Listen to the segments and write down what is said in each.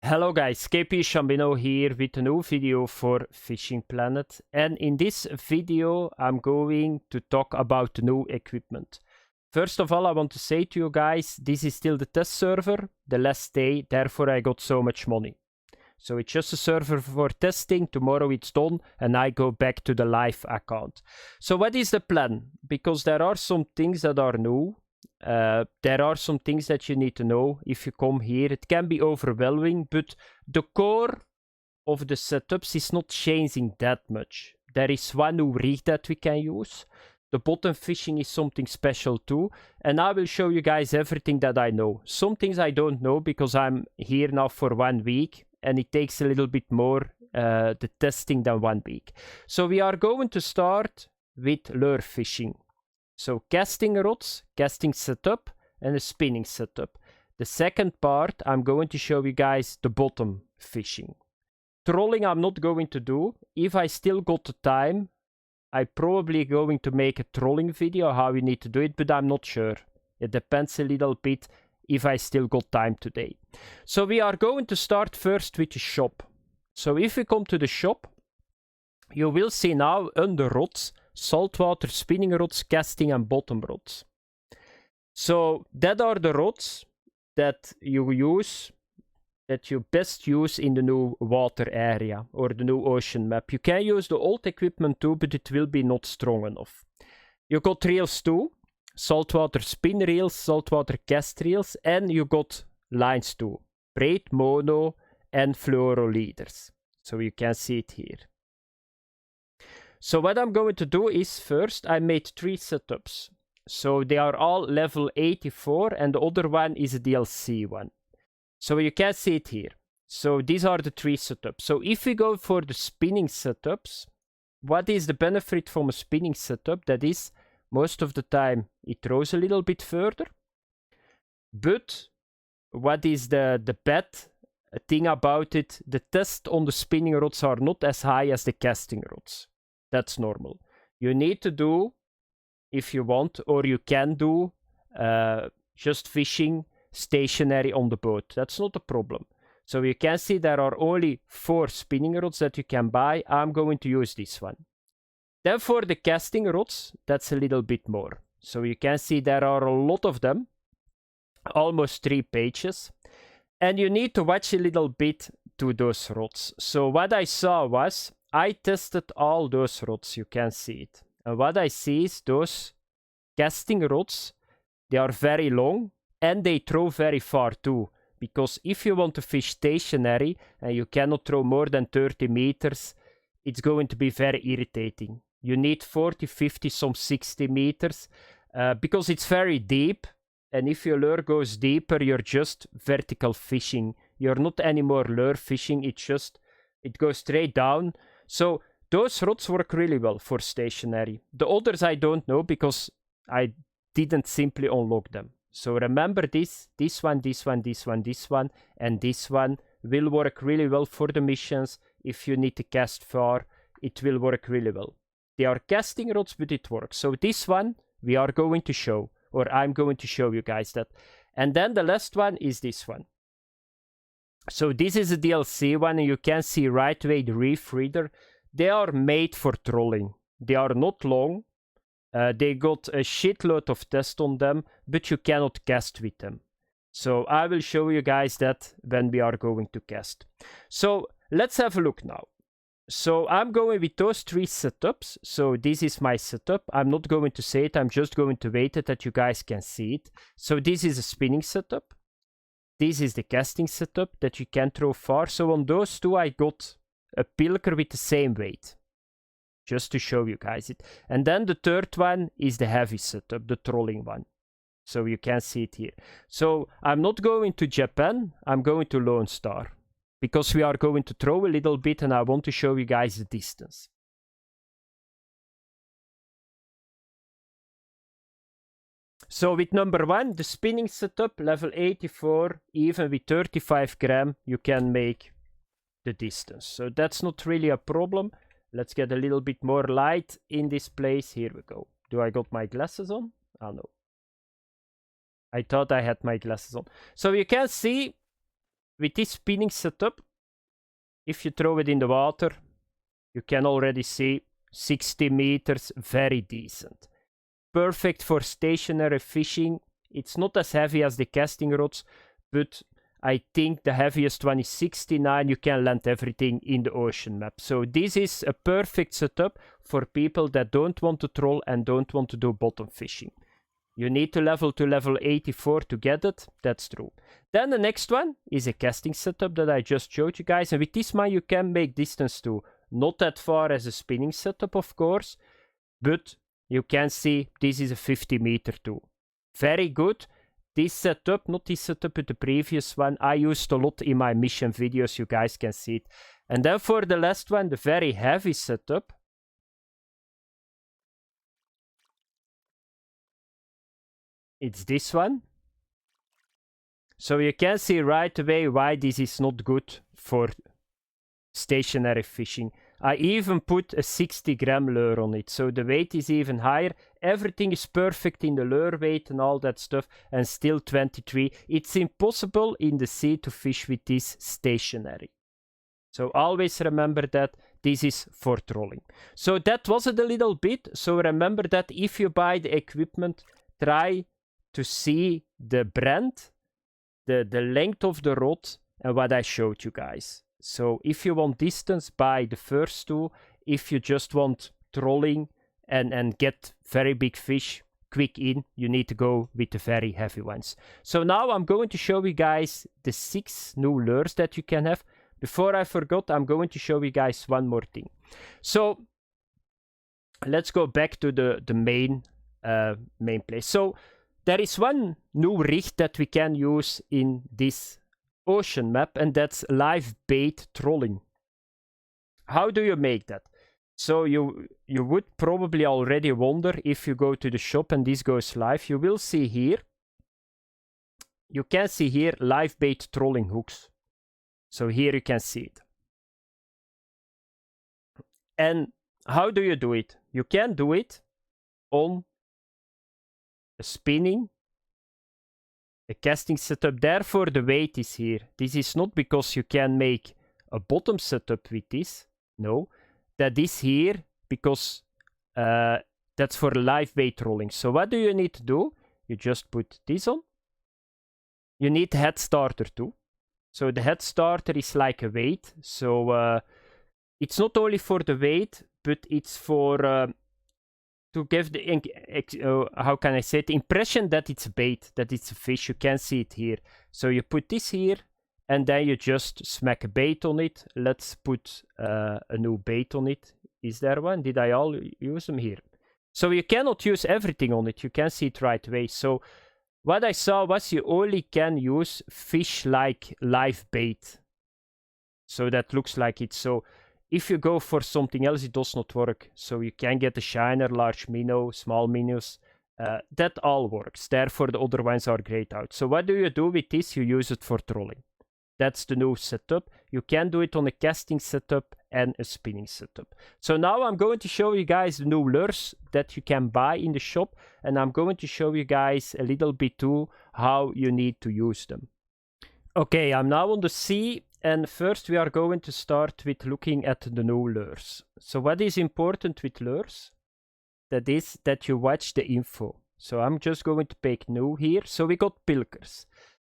Hello guys, KP Shambino here with a new video for Fishing Planet, and in this video I'm going to talk about new equipment. First of all, I want to say to you guys, this is still the test server, the last day, therefore I got so much money. So it's just a server for testing, tomorrow it's done and I go back to the live account. So what is the plan? Because there are some things that are new. There are some things that you need to know if you come here. It can be overwhelming, but the core of the setups is not changing that much. There is one new rig that we can use. The bottom fishing is something special too, and I will show you guys everything that I know. Some things I don't know because I'm here now for 1 week and it takes a little bit more the testing than 1 week. So we are going to start with lure fishing. So casting rods, casting setup and a spinning setup. The second part I'm going to show you guys the bottom fishing. Trolling I'm not going to do. If I still got the time, I'm probably going to make a trolling video how you need to do it, but I'm not sure. It depends a little bit if I still got time today. So we are going to start first with the shop. So if we come to the shop, you will see now under rods, saltwater spinning rods, casting and bottom rods. So that are the rods that you use, that you best use in the new water area or the new ocean map. You can use the old equipment too, but it will be not strong enough. You got reels too, saltwater spin reels, saltwater cast reels, and you got lines too, braid, mono and fluoro leaders. So you can see it here. So what I'm going to do is first I made 3 setups. So they are all level 84 and the other one is a DLC one. So you can see it here. So these are the 3 setups. So if we go for the spinning setups, what is the benefit from a spinning setup? That is, most of the time it throws a little bit further. But what is the bad thing about it? The test on the spinning rods are not as high as the casting rods. That's normal. You need to do, if you want, or you can do, just fishing stationary on the boat. That's not a problem. So you can see there are only 4 spinning rods that you can buy. I'm going to use this one. Then for the casting rods, that's a little bit more. So you can see there are a lot of them, almost 3 pages. And you need to watch a little bit to those rods. So what I saw was, I tested all those rods, you can see it. And what I see is those casting rods, they are very long and they throw very far too. Because if you want to fish stationary and you cannot throw more than 30 meters, it's going to be very irritating. You need 40, 50, some 60 meters because it's very deep. And if your lure goes deeper, you're just vertical fishing. You're not anymore lure fishing, it goes straight down. So those rods work really well for stationary. The others I don't know because I didn't simply unlock them. So remember this one, this one, this one, this one, and this one will work really well for the missions. If you need to cast far, it will work really well. They are casting rods, but it works. So this one we are going to show, or I'm going to show you guys that. And then the last one is this one. So this is a DLC one, and you can see right away the reef reader. They are made for trolling. They are not long. They got a shitload of tests on them, but you cannot cast with them. So I will show you guys that when we are going to cast. So let's have a look now. So I'm going with those 3 setups. So this is my setup. I'm not going to say it. I'm just going to wait it that you guys can see it. So this is a spinning setup. This is the casting setup that you can throw far. So on those 2 I got a pilker with the same weight. Just to show you guys it. And then the third one is the heavy setup, the trolling one. So you can see it here. So I'm not going to Japan, I'm going to Lone Star. Because we are going to throw a little bit and I want to show you guys the distance. So with number 1, the spinning setup, level 84, even with 35 gram, you can make the distance. So that's not really a problem. Let's get a little bit more light in this place. Here we go. Do I got my glasses on? Oh no. I thought I had my glasses on. So you can see with this spinning setup, if you throw it in the water, you can already see 60 meters, very decent. Perfect for stationary fishing. It's not as heavy as the casting rods, but I think the heaviest one is 69. You can land everything in the ocean map. So this is a perfect setup for people that don't want to troll and don't want to do bottom fishing. You need to level 84 to get it. That's true. Then the next one is a casting setup that I just showed you guys. And with this one, you can make distance too. Not that far as a spinning setup, of course. But you can see this is a 50 meter too. Very good. This setup, not this setup, but the previous one, I used a lot in my mission videos. You guys can see it. And then for the last one, the very heavy setup. It's this one. So you can see right away why this is not good for stationary fishing. I even put a 60-gram lure on it, so the weight is even higher. Everything is perfect in the lure weight and all that stuff, and still 23. It's impossible in the sea to fish with this stationary. So always remember that this is for trolling. So that was it a little bit. So remember that if you buy the equipment, try to see the brand, the length of the rod, and what I showed you guys. So if you want distance, buy the first two. If you just want trolling and get very big fish quick in, you need to go with the very heavy ones. So now I'm going to show you guys the 6 new lures that you can have. Before I forgot, I'm going to show you guys one more thing. So let's go back to the main place. So there is one new rig that we can use in this ocean map, and that's live bait trolling. How do you make that? So you would probably already wonder, if you go to the shop and this goes live, you will see here, you can see here live bait trolling hooks. So here you can see it. And how do you do it? You can do it on a spinning, a casting setup. Therefore the weight is here. This is not because you can make a bottom setup with this. No, that is here because that's for live bait trolling. So what do you need to do? You just put this on. You need the head starter too. So the head starter is like a weight. So it's not only for the weight, but it's for to give the how can I say it, impression that it's a bait, that it's a fish. You can see it here. So you put this here, and then you just smack a bait on it. Let's put a new bait on it. Is there one? Did I all use them here? So you cannot use everything on it. You can see it right away. So what I saw was you only can use fish like live bait. So that looks like it. So if you go for something else, it does not work. So you can get a shiner, large minnow, small minnows. That all works. Therefore, the other ones are grayed out. So what do you do with this? You use it for trolling. That's the new setup. You can do it on a casting setup and a spinning setup. So now I'm going to show you guys the new lures that you can buy in the shop. And I'm going to show you guys a little bit too how you need to use them. Okay, I'm now on the sea. And first we are going to start with looking at the new lures. So what is important with lures? That is that you watch the info. So I'm just going to pick new here. So we got pilkers.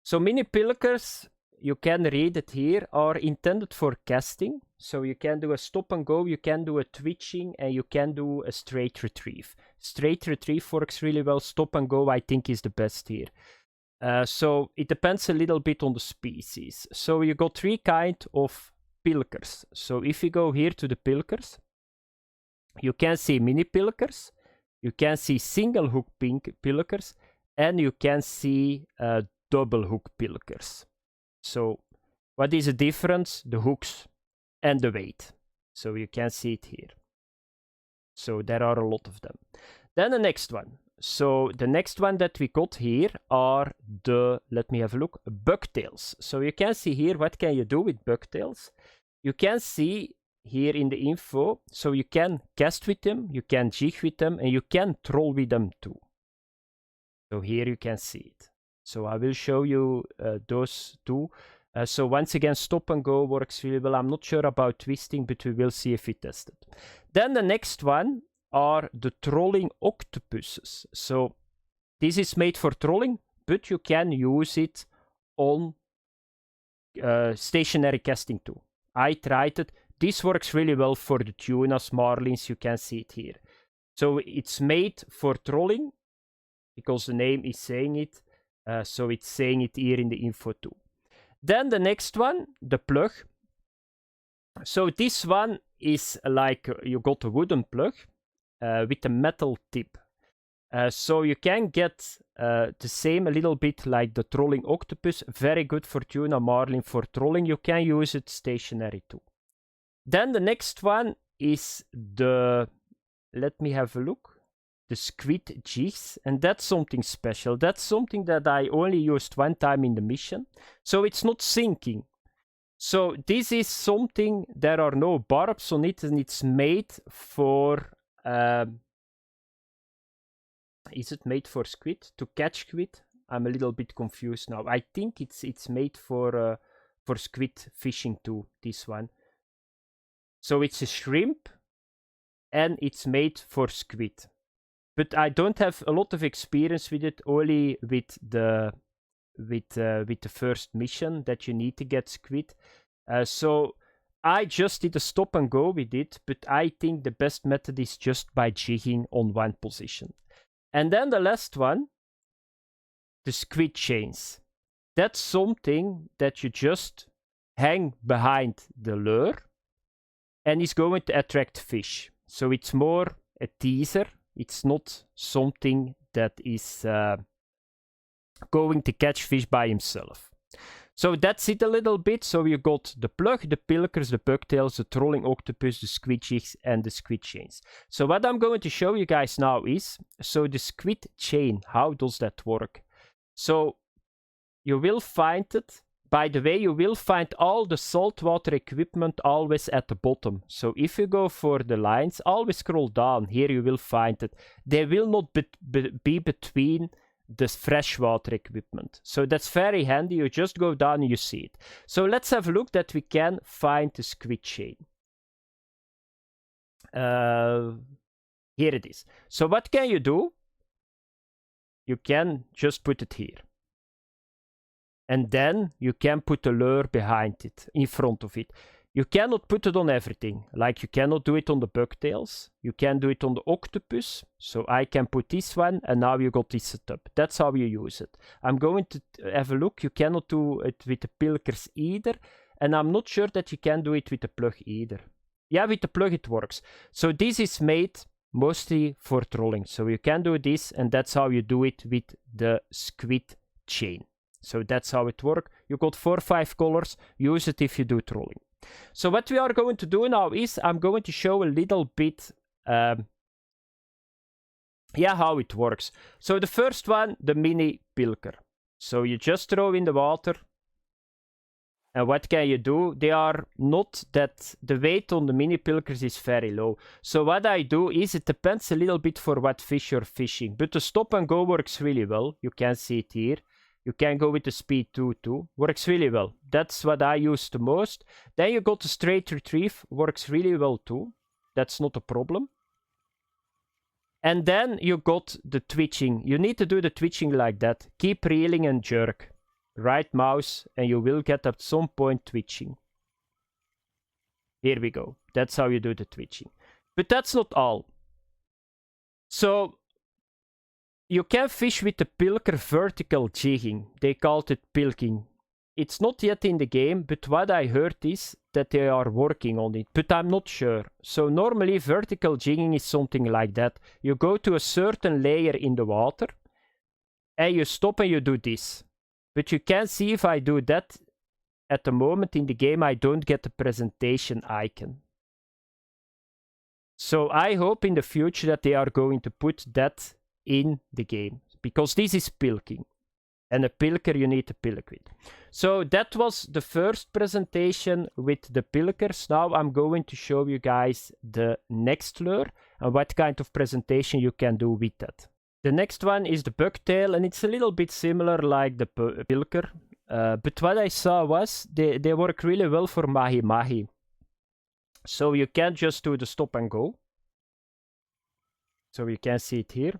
So mini pilkers, you can read it here, are intended for casting. So you can do a stop and go, you can do a twitching, and you can do a straight retrieve. Straight retrieve works really well. Stop and go, I think, is the best here. So it depends a little bit on the species. So you got 3 kinds of pilkers. So if you go here to the pilkers, you can see mini pilkers, you can see single hook pilkers, and you can see double hook pilkers. So what is the difference? The hooks and the weight. So you can see it here. So there are a lot of them. Then the next one. So the next one that we got here are the, let me have a look, bucktails. So you can see here, what can you do with bucktails? You can see here in the info, so you can cast with them, you can jig with them, and you can troll with them too. So here you can see it. So I will show you those two. So once again, stop and go works really well. I'm not sure about twisting, but we will see if we test it. Then the next one are the trolling octopuses. So this is made for trolling, but you can use it on stationary casting too. I tried it. This works really well for the tunas, marlins. You can see it here. So it's made for trolling because the name is saying it. So it's saying it here in the info too. Then the next one, the plug. So this one is like you got a wooden plug with a metal tip. So you can get the same a little bit like the trolling octopus. Very good for tuna, marlin. For trolling you can use it stationary too. Then the next one is the, let me have a look, the squid jigs, and that's something special. That's something that I only used one time in the mission, so it's not sinking. So this is something, there are no barbs on it, and it's made for is it made for squid, to catch squid? I'm a little bit confused now. I think it's made for squid fishing too, this one. So it's a shrimp and it's made for squid. But I don't have a lot of experience with it, only with the first mission that you need to get squid. So I just did a stop and go with it, but I think the best method is just by jigging on one position. And then the last one, the squid chains. That's something that you just hang behind the lure and is going to attract fish. So it's more a teaser. It's not something that is going to catch fish by himself. So that's it a little bit. So you got the plug, the pilkers, the bucktails, the trolling octopus, the squid jigs, and the squid chains. So what I'm going to show you guys now is, so the squid chain, how does that work? So you will find it. By the way, you will find all the saltwater equipment always at the bottom. So if you go for the lines, always scroll down. Here you will find it. They will not be between the freshwater equipment. So that's very handy. You just go down and you see it. So let's have a look that we can find the squid chain. Here it is. So what can you do? You can just put it here. And then you can put a lure behind it, in front of it. You cannot put it on everything. Like you cannot do it on the bucktails. You can do it on the octopus. So I can put this one, and now you got this set up. That's how you use it. I'm going to have a look. You cannot do it with the pilkers either. And I'm not sure that you can do it with the plug either. Yeah, with the plug it works. So this is made mostly for trolling. So you can do this, and that's how you do it with the squid chain. So that's how it works. You got 4 or 5 colors. Use it if you do trolling. So what we are going to do now is I'm going to show a little bit how it works. So the first one, the mini pilker. So you just throw in the water. And what can you do? They are not that, the weight on the mini pilkers is very low. So what I do is, it depends a little bit for what fish you're fishing. But the stop and go works really well. You can see it here. You can go with the speed 2 too. Works really well. That's what I use the most. Then you got the straight retrieve. Works really well too. That's not a problem. And then you got the twitching. You need to do the twitching like that. Keep reeling and jerk. Right mouse and you will get at some point twitching. Here we go. That's how you do the twitching. But that's not all. So you can fish with the pilker vertical jigging. They called it pilking. It's not yet in the game, but what I heard is that they are working on it, but I'm not sure. So normally vertical jigging is something like that. You go to a certain layer in the water and you stop and you do this. But you can see if I do that at the moment in the game, I don't get the presentation icon. So I hope in the future that they are going to put that in the game, because this is pilking, and a pilker you need to pilk with. So that was the first presentation with the pilkers. Now I'm going to show you guys the next lure and what kind of presentation you can do with that. The next one is the bucktail, and it's a little bit similar like the pilker. But what I saw was they work really well for mahi mahi. So you can't just do the stop and go. So you can see it here.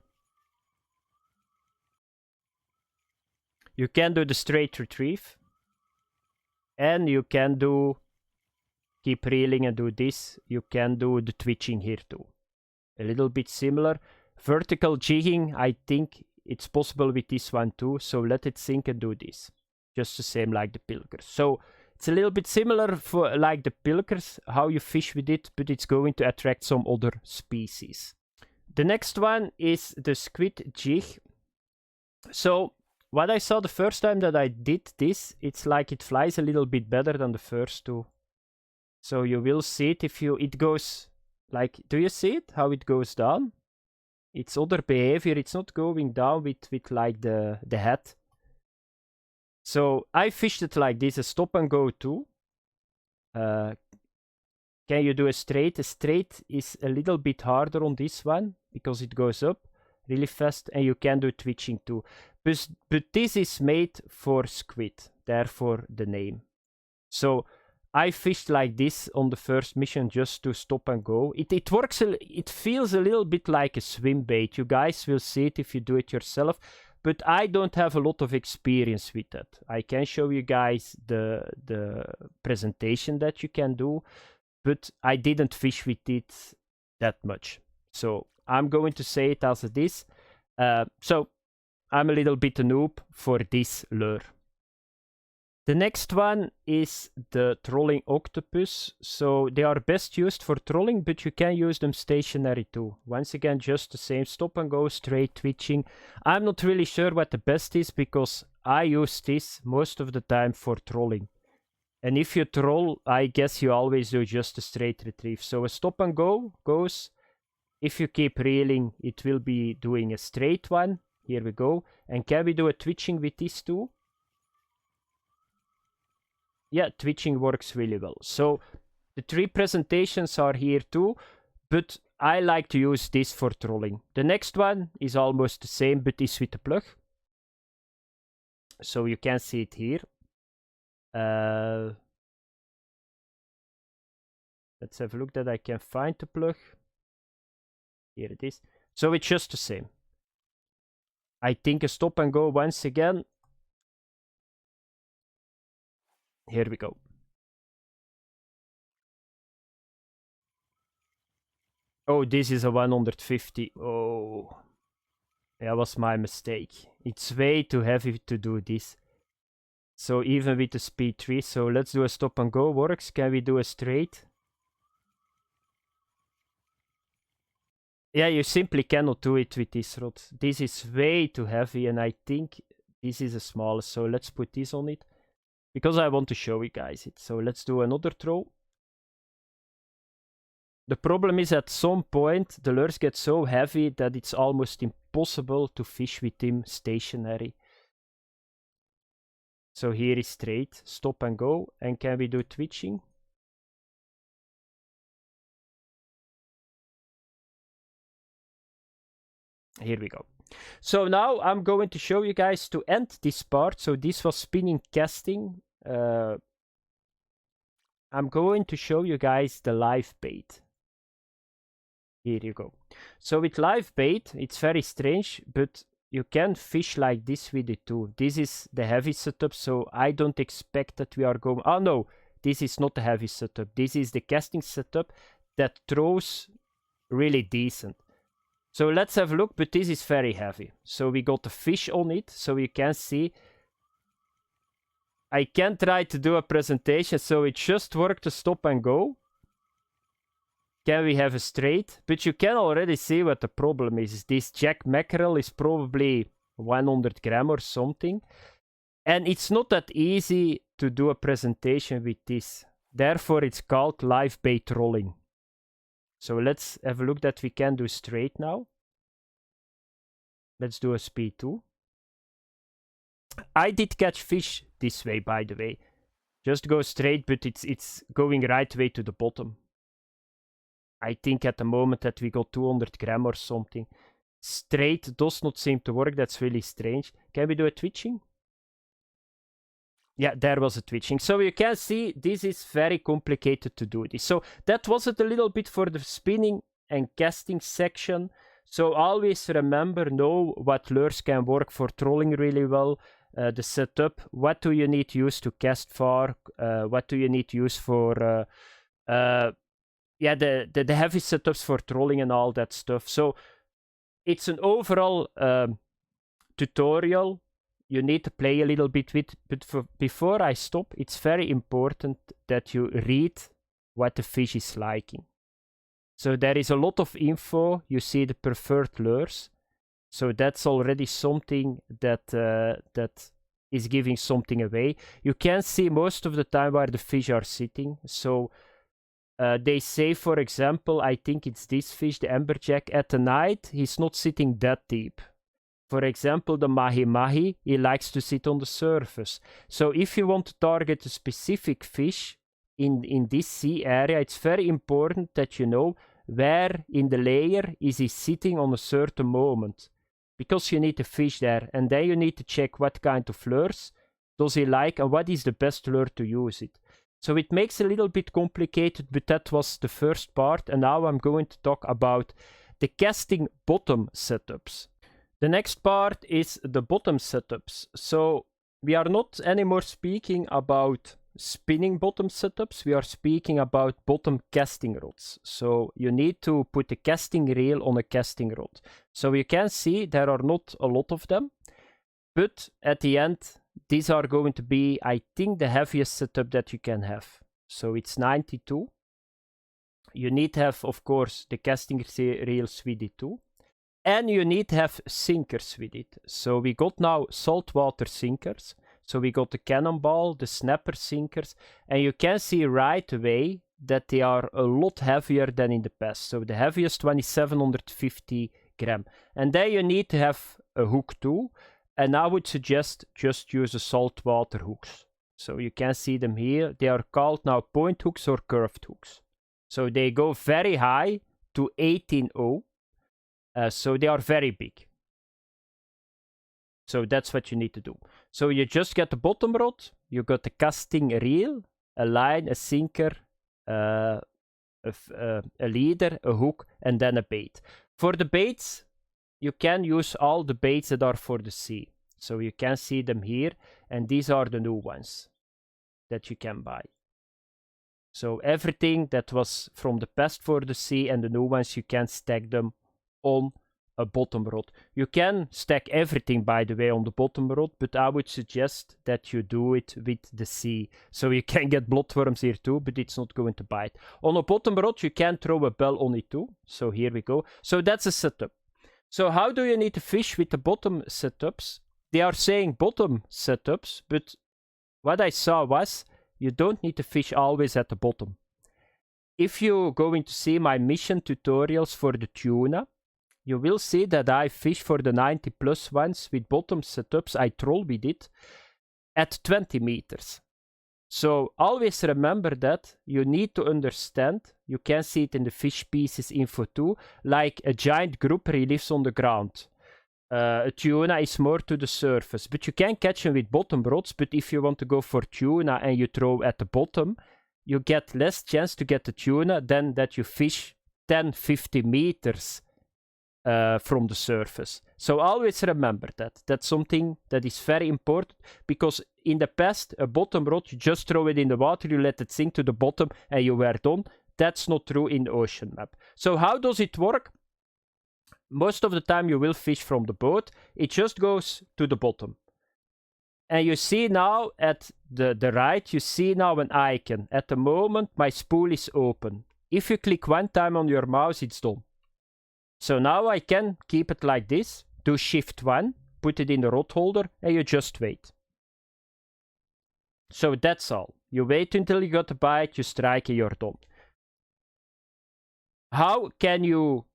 You can do the straight retrieve. And you can do keep reeling and do this. You can do the twitching here too. A little bit similar. Vertical jigging, I think it's possible with this one too. So let it sink and do this. Just the same like the pilkers. So it's a little bit similar for like the pilkers, how you fish with it, but it's going to attract some other species. The next one is the squid jig. So what I saw the first time that I did this, it's like it flies a little bit better than the first two. So you will see it if you, it goes like, do you see it? How it goes down? It's other behavior. It's not going down with like the head. So I fished it like this, a stop and go too. Can you do a straight? A straight is a little bit harder on this one because it goes up really fast, and you can do twitching too. But this is made for squid, therefore the name. So I fished like this on the first mission just to stop and go. It works, it feels a little bit like a swim bait. You guys will see it if you do it yourself. But I don't have a lot of experience with that. I can show you guys the presentation that you can do, but I didn't fish with it that much. So I'm going to say it as it is. So I'm a little bit a noob for this lure. The next one is the trolling octopus. So they are best used for trolling, but you can use them stationary too. Once again, just the same stop and go, straight twitching. I'm not really sure what the best is because I use this most of the time for trolling. And if you troll, I guess you always do just a straight retrieve. So a stop and go goes. If you keep reeling, it will be doing a straight one. Here we go. And can we do a twitching with these two? Yeah, twitching works really well. So the three presentations are here too, but I like to use this for trolling. The next one is almost the same, but is with the plug. So you can see it here. Let's have a look that I can find the plug. Here it is. So it's just the same. I think a stop and go once again. Here we go. Oh, this is a 150. Oh, that was my mistake. It's way too heavy to do this. So even with the speed 3. So let's do a stop and go. Works. Can we do a straight? Yeah, you simply cannot do it with this rod. This is way too heavy, and I think this is the smallest. So let's put this on it, because I want to show you guys it. So let's do another throw. The problem is at some point the lures get so heavy that it's almost impossible to fish with them stationary. So here is straight, stop and go. And can we do twitching? Here we go. So now I'm going to show you guys to end this part. So this was spinning casting. I'm going to show you guys the live bait. Here you go. So with live bait, it's very strange, but you can fish like this with it too. This is the heavy setup, so I don't expect that we are going... Oh no, this is not the heavy setup. This is the casting setup that throws really decent. So let's have a look, but this is very heavy. So we got the fish on it, so you can see. I can try to do a presentation, so it just worked to stop and go. Can we have a straight? But you can already see what the problem is. This jack mackerel is probably 100 gram or something. And it's not that easy to do a presentation with this. Therefore, it's called live bait rolling. So let's have a look that we can do straight now. Let's do a speed 2. I did catch fish this way, by the way. Just go straight, but it's going right way to the bottom. I think at the moment that we got 200 gram or something. Straight does not seem to work. That's really strange. Can we do a twitching? Yeah, there was a twitching. So you can see this is very complicated to do this. So that was it a little bit for the spinning and casting section. So always remember, know what lures can work for trolling really well. The setup, what do you need to use to cast far, what do you need to use for yeah, the heavy setups for trolling and all that stuff. So it's an overall tutorial you need to play a little bit with, but before I stop, it's very important that you read what the fish is liking. So there is a lot of info. You see the preferred lures. So that's already something that that is giving something away. You can see most of the time where the fish are sitting. So they say, for example, I think it's this fish, the amberjack, at the night, he's not sitting that deep. For example, the mahi-mahi, he likes to sit on the surface. So if you want to target a specific fish in this sea area, it's very important that you know where in the layer is he sitting on a certain moment. Because you need to fish there, and then you need to check what kind of lures does he like and what is the best lure to use it. So it makes a little bit complicated, but that was the first part, and now I'm going to talk about the casting bottom setups. The next part is the bottom setups. So we are not anymore speaking about spinning bottom setups, we are speaking about bottom casting rods. So you need to put a casting reel on a casting rod. So you can see there are not a lot of them, but at the end these are going to be, I think, the heaviest setup that you can have. So it's 92. You need to have, of course, the casting reels with it too. And you need to have sinkers with it. So we got now saltwater sinkers. So we got the cannonball, the snapper sinkers, and you can see right away that they are a lot heavier than in the past. So the heaviest one is 750 gram. And then you need to have a hook too. And I would suggest just use the saltwater hooks. So you can see them here. They are called now point hooks or curved hooks. So they go very high to 18.0. So they are very big. So that's what you need to do. So you just get the bottom rod, you got the casting reel, a line, a sinker, a leader, a hook, and then a bait. For the baits, you can use all the baits that are for the sea. So you can see them here, and these are the new ones that you can buy. So everything that was from the past for the sea and the new ones, you can stack them on a bottom rod. You can stack everything, by the way, on the bottom rod, but I would suggest that you do it with the sea. So you can get bloodworms here too, but it's not going to bite. On a bottom rod, you can throw a bell on it too. So here we go. So that's a setup. So how do you need to fish with the bottom setups? They are saying bottom setups, but what I saw was you don't need to fish always at the bottom. If you're going to see my mission tutorials for the tuna, you will see that I fish for the 90 plus ones with bottom setups. I troll with it at 20 meters. So always remember that you need to understand. You can see it in the fish pieces info too. Like a giant grouper, he lives on the ground. A tuna is more to the surface, but you can catch him with bottom rods. But if you want to go for tuna and you throw at the bottom, you get less chance to get the tuna than that you fish 10-50 meters from the surface. So always remember that. That's something that is very important, because in the past, a bottom rod, you just throw it in the water, you let it sink to the bottom, and you were done. That's not true in the ocean map. So how does it work? Most of the time you will fish from the boat. It just goes to the bottom. And you see now at the right, you see now an icon. At the moment, my spool is open. If you click one time on your mouse, it's done. So now I can keep it like this, do shift 1, put it in the rod holder, and you just wait. So that's all. You wait until you got a bite, you strike, and you're done. How can you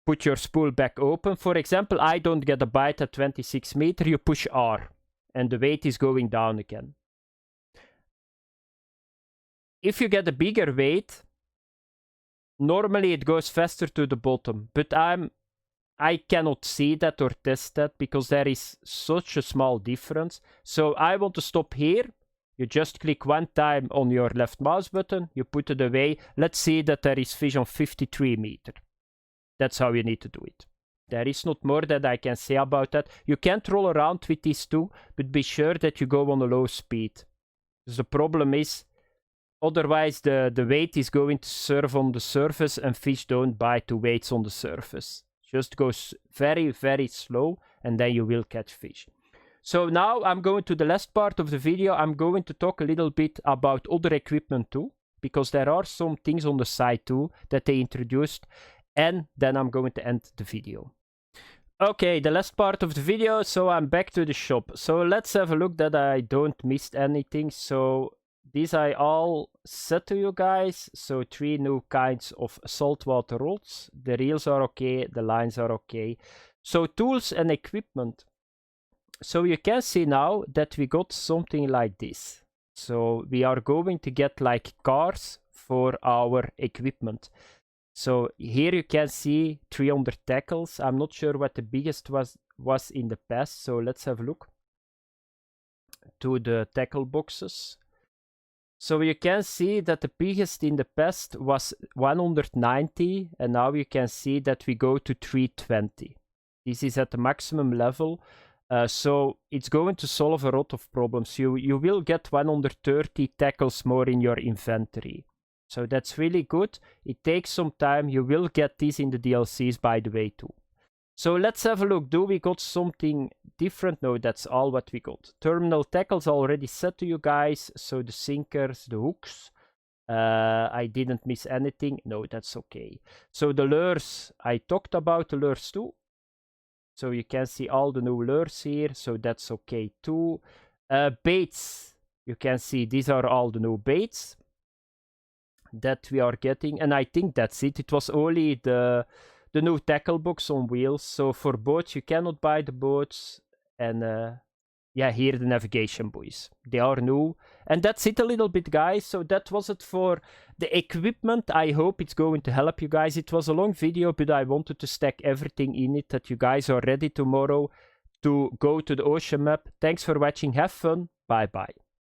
put your spool back open? For example, I don't get a bite at 26 meters, you push R, and the weight is going down again. If you get a bigger weight, normally it goes faster to the bottom, but I cannot see that or test that because there is such a small difference. So I want to stop here, You just click one time on your left mouse button, you put it away. Let's say that there is fish on 53 meter. That's how you need to do it. There is not more that I can say about that. You can troll around with these two, but be sure that you go on a low speed. Because the problem is, otherwise the weight is going to serve on the surface and fish don't bite the weights on the surface. Just go very, very slow and then you will catch fish. So now I'm going to the last part of the video. I'm going to talk a little bit about other equipment too, because there are some things on the side too that they introduced. And then I'm going to end the video. Okay, the last part of the video, so I'm back to the shop. So let's have a look that I don't miss anything. So these I all set to you guys. So 3 new kinds of saltwater rods. The reels are okay, the lines are okay. So tools and equipment. So you can see now that we got something like this. So we are going to get like cars for our equipment. So here you can see 300 tackles. I'm not sure what the biggest was in the past. So let's have a look to the tackle boxes. So you can see that the biggest in the past was 190. And now you can see that we go to 320. This is at the maximum level. So it's going to solve a lot of problems. You will get 130 tackles more in your inventory. So that's really good. It takes some time. You will get these in the DLCs, by the way, too. So let's have a look. Do we got something different? No, that's all what we got. Terminal tackles already set to you guys. So the sinkers, the hooks. I didn't miss anything. No, that's okay. So the lures, I talked about the lures too. So you can see all the new lures here. So that's okay too. Baits. You can see these are all the new baits that we are getting, and I think that's it. It was only the new tackle box on wheels. So for boats you cannot buy the boats, and yeah, here the navigation buoys, they are new. And that's it a little bit, guys. So that was it for the equipment. I hope it's going to help you guys. It was a long video, but I wanted to stack everything in it that you guys are ready tomorrow to go to the ocean map. Thanks for watching, have fun, bye bye.